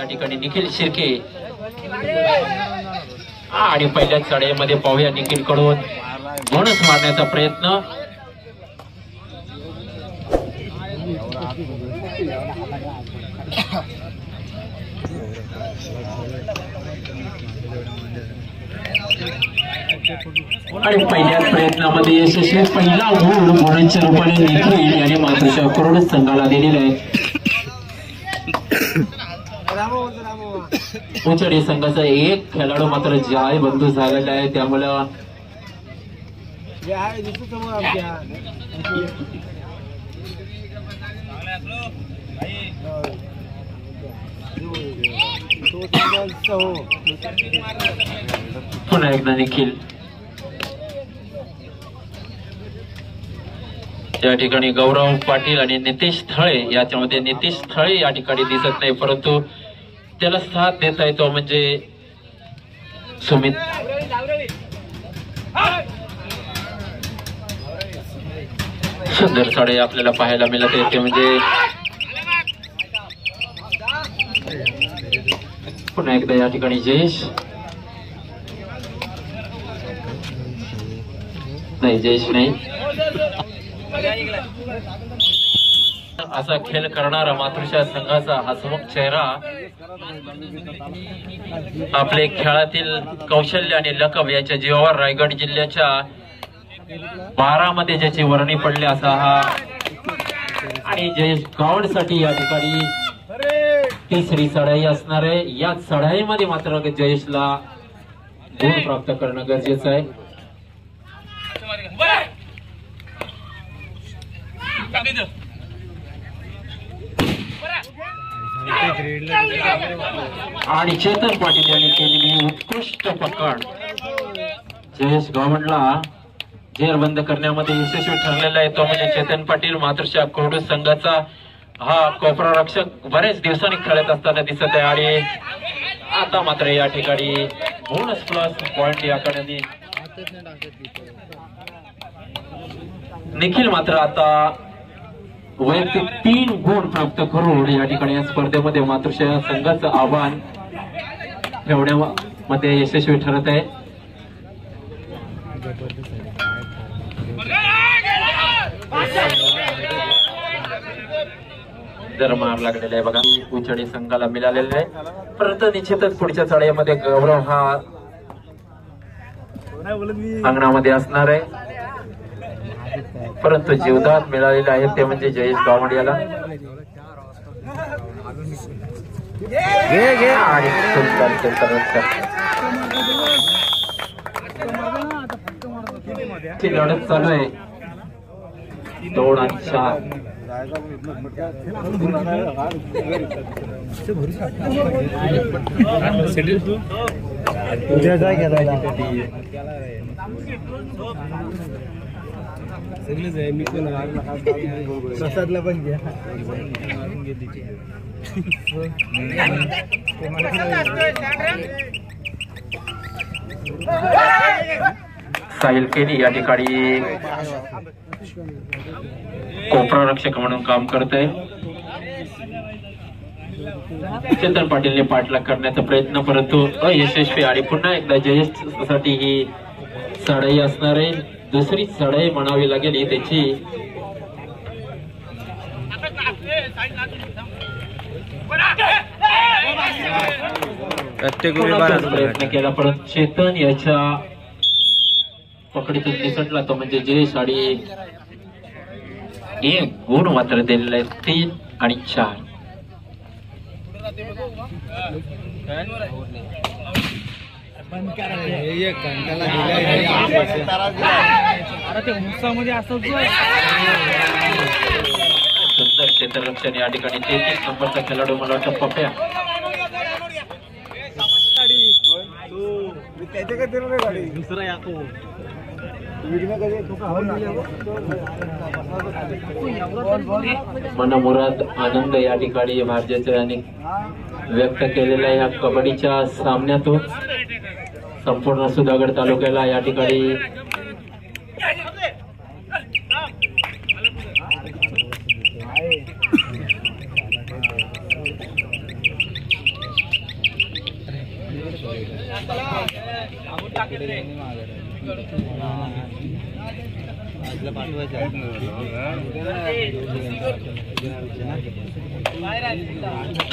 या ठिकाणी निखिल शिर्के आणि पहिल्याच चढाईमध्ये पाहूया निखिल कडून बोनस मारण्याचा प्रयत्न. आणि पहिल्याच प्रयत्नामध्ये यशस्वी पहिला गुण बोनसच्या रूपाने निखिल याने मात्र करोड संघाला दिलेला आहे. उचडी संघाचा एक खेळाडू मात्र जाय बंधू झालेला आहे. त्यामुळं पुन्हा एकदा निखिल या ठिकाणी गौरव पाटील आणि नितेश थळे, याच्यामध्ये नितेश थळे या ठिकाणी दिसत नाही, परंतु त्याला साथ देता येतो म्हणजे सुमित. सुंदर चढाई आपल्याला पाहायला मिळत आहे. ते म्हणजे पुन्हा एकदा या ठिकाणी जयेश नाही असा खेळ करणारा मातृशा संघाचा हसमुख चेहरा, आपले खेळातील कौशल्य आणि लकब याच्या जीवावर रायगड जिल्ह्याच्या 12 मध्ये ज्याची वर्णी पडली असा हा, आणि जयेश गावडसाठी या ठिकाणी तिसरी चढाई असणार आहे. या चढाईमध्ये मात्र जयेशला गुण प्राप्त करणं गरजेचं आहे. आणि चेतन पाटील यांनी केलेली उत्कृष्ट पकड जयेश गावंडला जेरबंद करण्यामध्ये यशस्वी ठरलेला आहे. तो म्हणजे चेतन पाटील, मातृशा कोरडू संघाचा हा कोपरा रक्षक बरेच दिवसांनी खेळत असताना दिसत आहे. आणि आता मात्र या ठिकाणी बोनस प्लस पॉइंट याकडे निखिल मात्र आता वैयक्तिक 3 गुण प्राप्त करून या ठिकाणी या स्पर्धेमध्ये मातृशा संघाचं आव्हान ठेवण्यामध्ये यशस्वी ठरत आहे. जर मार लागलेला आहे बघा, उचडी संघाला मिळालेला आहे, परंतु निश्चितच पुढच्या चढाईमध्ये गौरव हा अंगणामध्ये असणार आहे. परंतु जीवदान मिळालेले आहे ते म्हणजे जयेश गावंड याला. लढत चालू आहे 2 आणि 4. प्रसादला पण घ्या. साहिल केनी या ठिकाणी कोपरा रक्षक म्हणून काम करतोय. चेतन पाटीलने पाठलाग करण्याचा प्रयत्न परंतु अयशस्वी. आणि पुन्हा एकदा जयेश साठी ही चढाई असणार आहे, दुसरी चढाई म्हणावी लागेल ही त्याची. प्रयत्न केला परंतु चेतन याच्या पकडीतून निसटला तो म्हणजे जयेश. आणि 1 गुण मात्र दिलेला आहे 3 आणि 4. सुंदर क्षेत्ररक्षण या ठिकाणी 33 नंबरचा खेळाडू मला वाटतं पप्या. मनमुराद आनंद या ठिकाणी भारतीय व्यक्त केलेल्या या कबड्डीच्या सामन्यातून संपूर्ण सुधागड तालुक्याला या ठिकाणी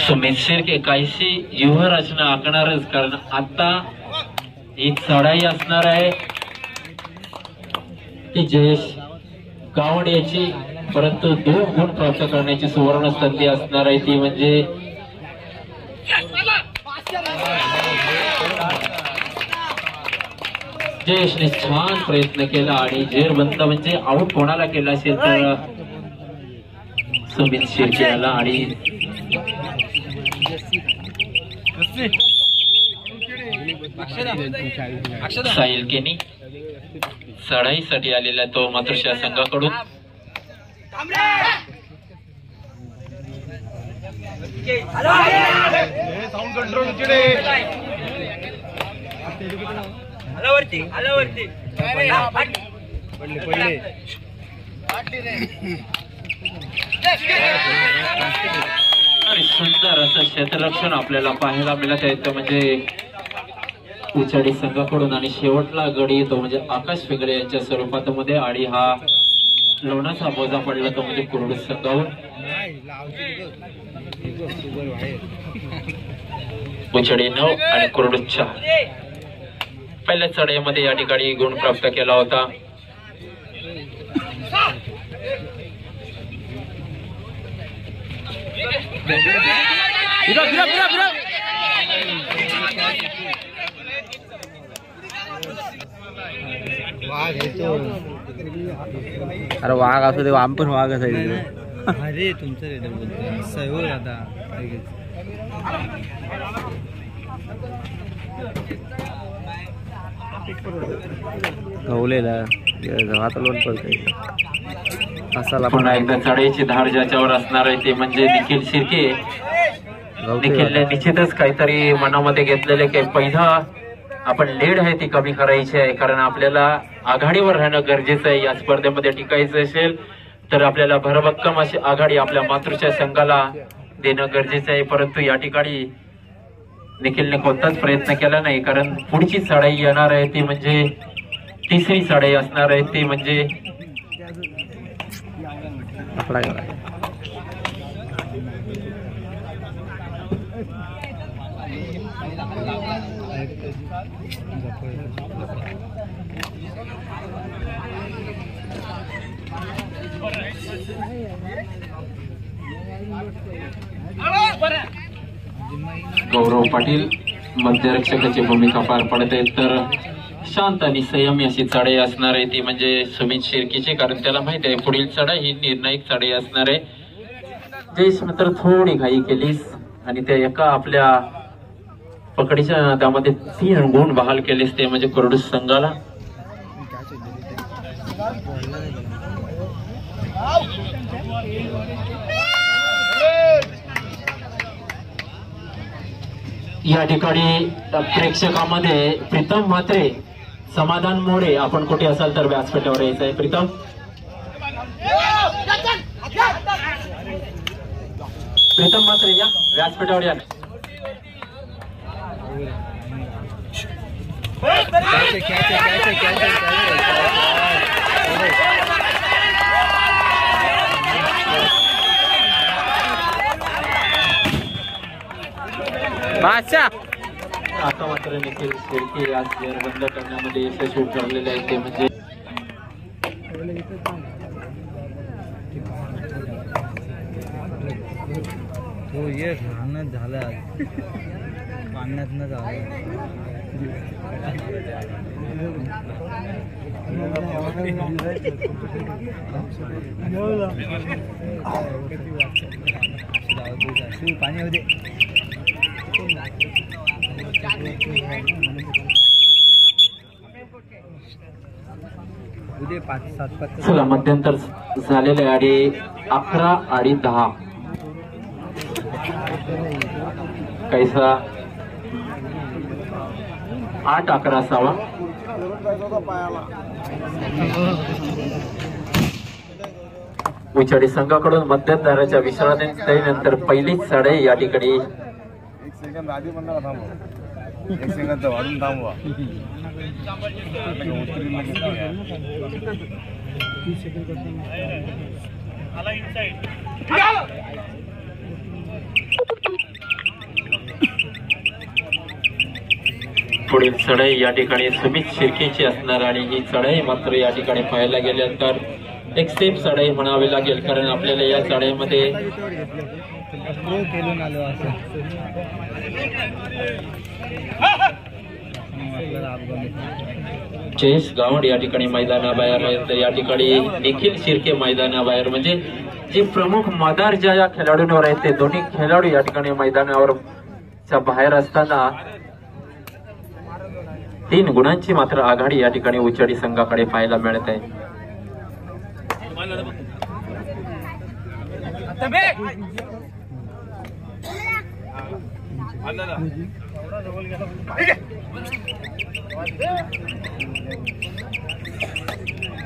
सुमित शिर्के काहीशी व्यूहरचना आखणारच, कारण आता ही चढाई असणार आहे ती जयेश गावंड याची, परंतु 2 गुण प्राप्त करण्याची सुवर्ण संधी असणार आहे, ती म्हणजे जयेशने छान प्रयत्न केला आणि जेरबंद म्हणजे आऊट कोणाला केला असेल तर सुमित शिर्के याला, आणि साहिल केनी चढाईसाठी आलेला तो मातृशा संघाकडून आणि सुंदर असं क्षेत्ररक्षण आपल्याला पाहायला मिळत आहे, तो म्हणजे उचाडी संघाकडून, आणि शेवटला गडी तो म्हणजे आकाश वेगळे यांच्या स्वरूपात मध्ये, आणि हा लोणाचा बोजा पडला तो म्हणजे कुरुड संघावर. उचाडी 9 आणि कुरुड 4. पहिल्या चढाईमध्ये या ठिकाणी गुण प्राप्त केला होता. अरे वाघ असू दे, आम पण वाघ असायचे. अरे तुमचं रेडर बोलतो सहयोग आता गवलेला हात लोन पडतंय. असाला पुन्हा एकदा चढाईची धार ज्याच्यावर असणार आहे ते म्हणजे निखिल शिर्के. निखिलने निश्चितच काहीतरी मनामध्ये घेतलेले की पहिला आपण लीड आहे ती कमी करायची आहे, कारण आपल्याला आघाडीवर राहणं गरजेचं आहे. या स्पर्धेमध्ये टिकायचं असेल तर आपल्याला भरभक्कम अशी आघाडी आपल्या मातृशा संघाला देणं गरजेचं आहे. परंतु या ठिकाणी निखिलने कोणताच प्रयत्न केला नाही, कारण पुढची चढाई येणार आहे ती म्हणजे तिसरी चढाई असणार आहे ती म्हणजे गौरव पाटील मध्यरक्षकाची भूमिका पार पडत आहेत, तर शांत आणि संयमी अशी चढाई असणार आहे ती म्हणजे सुमित शिर्केची, कारण त्याला माहिती आहे पुढील चढाई ही निर्णायक चढाई असणार आहे. जयेश मित्र थोडी घाई केलीस आणि त्या एका आपल्या पकडीच्या त्यामध्ये 3 गुण बहाल केलेस ते म्हणजे कुरुड संघाला. या ठिकाणी प्रेक्षकामध्ये प्रीतम म्हात्रे, समाधान मोरे, आपण कुठे असाल तर व्यासपीठावर यायचं आहे. प्रीतम म्हात्रे या व्यासपीठावर या. आता मात्र निखिल शिर्के आज बंद करण्यामध्ये यशस्वी ठरलेले आहे ते म्हणजे तो ये राहणं झालं पाण्यात न झालं. पाणी होते उद्या 5-7 चला मध्यंतर झालेले आणि 11 आणि 10 कैसा 8-11 असावा. उचाडी संघाकडून मध्यंतराच्या विश्रांतीनंतर पहिलीच चढाई या ठिकाणी एक सेकंद वाढून थांबवा. पुढील चढाई या ठिकाणी सुमित शिर्केची असणार आणि ही चढाई मात्र या ठिकाणी पाहायला गेल्यानंतर एक सेफ चढाई म्हणावी लागेल, कारण आपल्याला या चढाईमध्ये जयेश गावंड या ठिकाणी मैदानाबाहेर आहे, तर या ठिकाणी निखिल शिर्के मैदानाबाहेर. म्हणजे जे प्रमुख मदार ज्या या खेळाडूंवर आहेत ते दोन्ही खेळाडू या ठिकाणी मैदानावर बाहेर असताना 3 गुणांची मात्र आघाडी या ठिकाणी उचडी संघाकडे पाहायला मिळत आहे.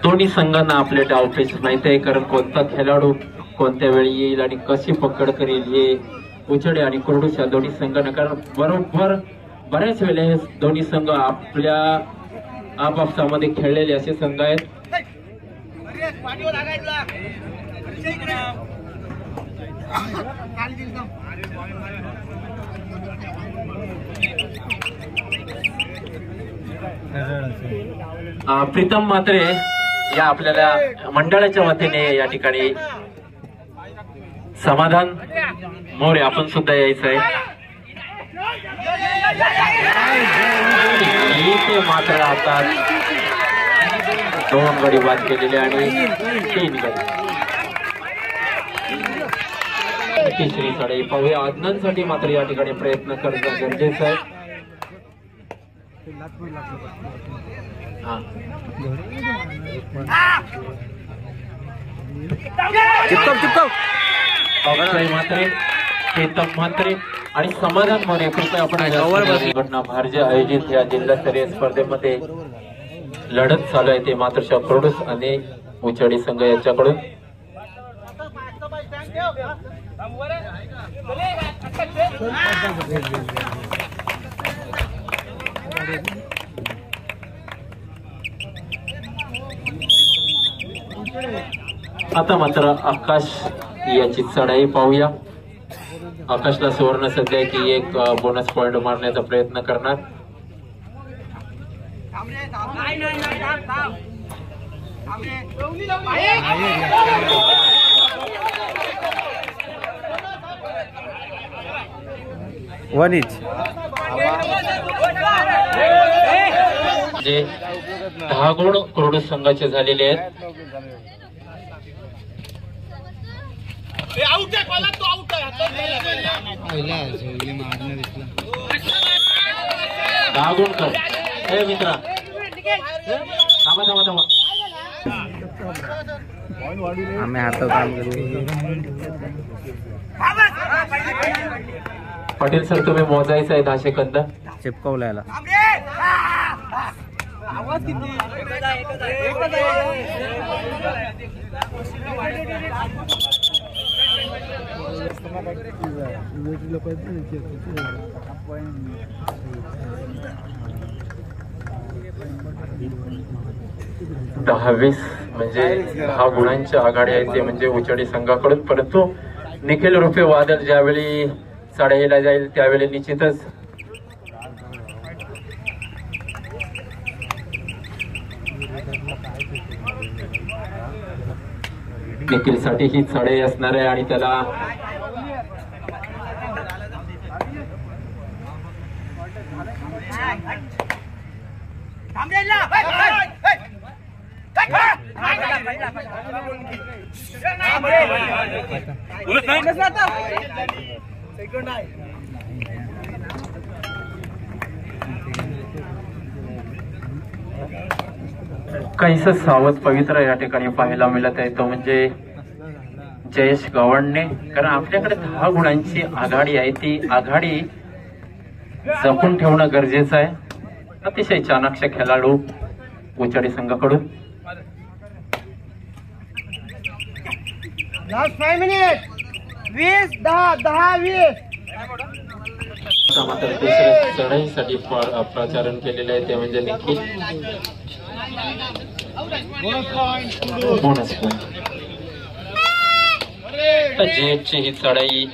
दोन्ही संघांना आपले डावपेच माहिती आहे, कारण कोणता खेळाडू कोणत्या वेळी येईल आणि कशी पकड करेल हे उचडे आणि कुरडूच्या दोन्ही संघांना, कारण बरोबर बऱ्याच वेळेला हे दोन्ही संघ आपल्या आपापसामध्ये खेळलेले असे संघ आहेत. प्रीतम म्हात्रे या आपल्याला मंडळाच्या वतीने या ठिकाणी, समाधान मोरे आपण सुद्धा यायचं आहे. इथे मात्र आता 2 गडी बाद केलेले आणि 3 गडी. तिसरी चढाई पाहूया. आदनांसाठी मात्र या ठिकाणी प्रयत्न करणं गरजेचं आहे. म्हात्रे, प्रीतम म्हात्रे आणि समाधान मोरे कृपया आपण घटना भारजे आयोजित या जिल्हास्तरीय स्पर्धेमध्ये लढत चालू आहे ते मात्र क्रोडूस आणि उचडी संघ यांच्याकडून. आता मात्र आकाश याची चढाई पाहूया. आकाशला सुवर्ण सध्या की एक बोनस पॉइंट मारण्याचा प्रयत्न करणार. जे 10 गुण क्रोडूस संघाचे झालेले आहेत. दागुणकर हे मित्रा थांबा थांबा थांबा, आम्ही हातात काम करू. पाटील सर तुम्ही मोजायचं आहे 10 सेकंद चिपकवलायला. दहा 20 म्हणजे 10 गुणांची आघाडी आहे ते म्हणजे उचडी संघाकडून. परंतु निखिल रुपे वादळ ज्यावेळी चढाईला जाईल त्यावेळी निश्चितच निखिल साठी ही चढाई असणार आहे आणि त्याला काहीस सावध पवित्र या ठिकाणी पाहायला मिळत आहे तो म्हणजे जयेश गावंडने. कारण आपल्याकडे 10 गुणांची आघाडी आहे, ती आघाडी जपून ठेवणं गरजेचं आहे. अतिशय चाणाक्ष खेळाडू उचडी संघाकडून. लास्ट 5 मिनिट 20 10 10 20 मात्र दुसऱ्या चढाईसाठी प्रचारण केलेलं आहे ते म्हणजे निखिल. Bonus point. जेटची ही चढाई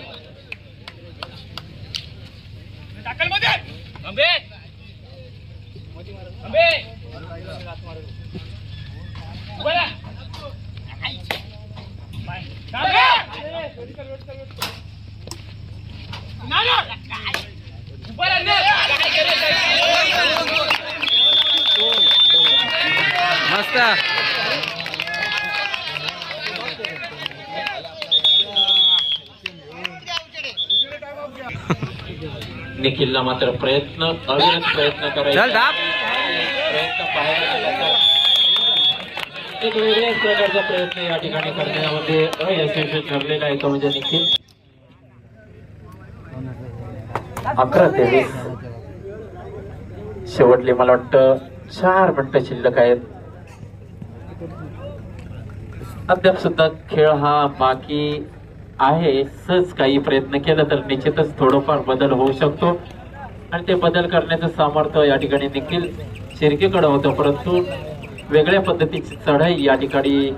मस्त. निखिलला मात्र अविरत प्रयत्न करायचा. प्रयत्न पाहायला गेला तर एक वेगळ्याच प्रकारचा प्रयत्न या ठिकाणी करण्यामध्ये अयशस्वी ठरलेला आहे तो म्हणजे निखिल. 11-23 शेवटले मला वाटतं 4 मिनिटं शिल्लक आहेत. अद्याप सुद्धा खेळ हा बाकी आहे. सहज काही प्रयत्न केला तर निश्चितच थोडंफार बदल होऊ शकतो आणि ते बदल करण्याचं सामर्थ्य या ठिकाणी निखिल शिर्केकडे होतं. परंतु वेगळ्या पद्धतीची चढाई या ठिकाणी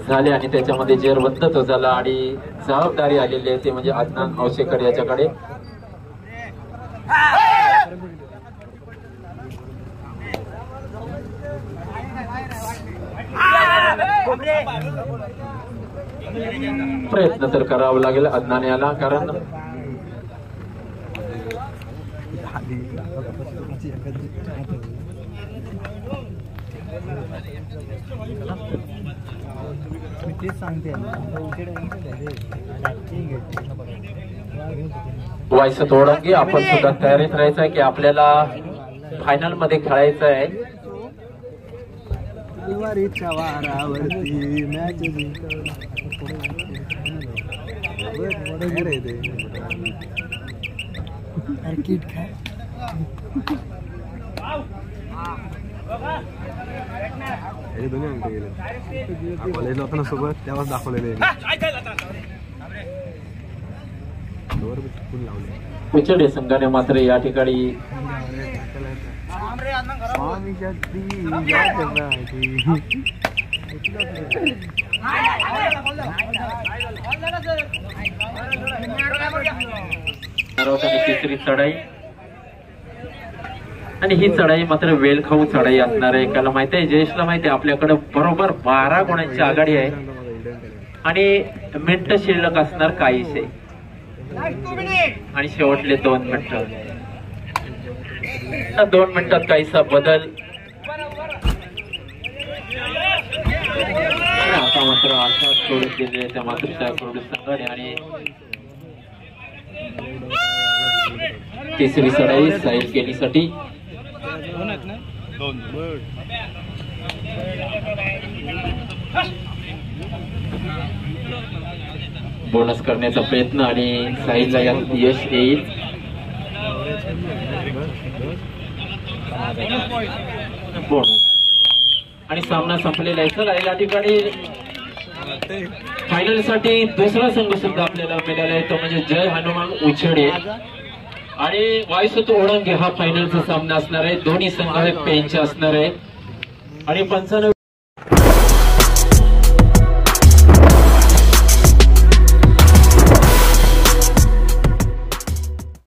झाली आणि त्याच्यामध्ये जेरबंद तो झाला आणि जबाबदारी आलेली आहे ते म्हणजे अदनान औसेकर याच्याकडे. प्रयत्न तर करावा लागेल अदनान याला, कारण व्हायचं थोडं आपण सुद्धा तयारीत राहायचं आहे की आपल्याला फायनल मध्ये खेळायचं आहे. सोबत तेव्हाच दाखवलेले उचडे संघाने मात्र या ठिकाणी तिसरी चढाई आणि ही चढाई मात्र वेलखाऊ चढाई असणार आहे. एकाला माहिती आहे, जयेशला माहिती आहे, आपल्याकडे बरोबर 12 गुणांची आघाडी आहे आणि मिनिट शिल्लक असणार काहीसे आणि शेवटले 2 मिनिटं. 2 मिनिटात काहीसा बदल. आता मात्र आशा सोडून दिले त्या मातृशा संघाने आणि तिसरी चढाई साईल केलीसाठी बोनस करण्याचा प्रयत्न आणि साईलला यात यश येईल. बोनस आणि सामना संपलेला आहे. चला या ठिकाणी फायनल साठी दुसरा संघ सुद्धा आपल्याला मिळाला आहे तो म्हणजे जय हनुमान उछडे आणि वायसुत ओढंगे हा फायनलचा सामना असणार आहे. दोन्ही संघ हे पेनचे असणार आहे आणि 95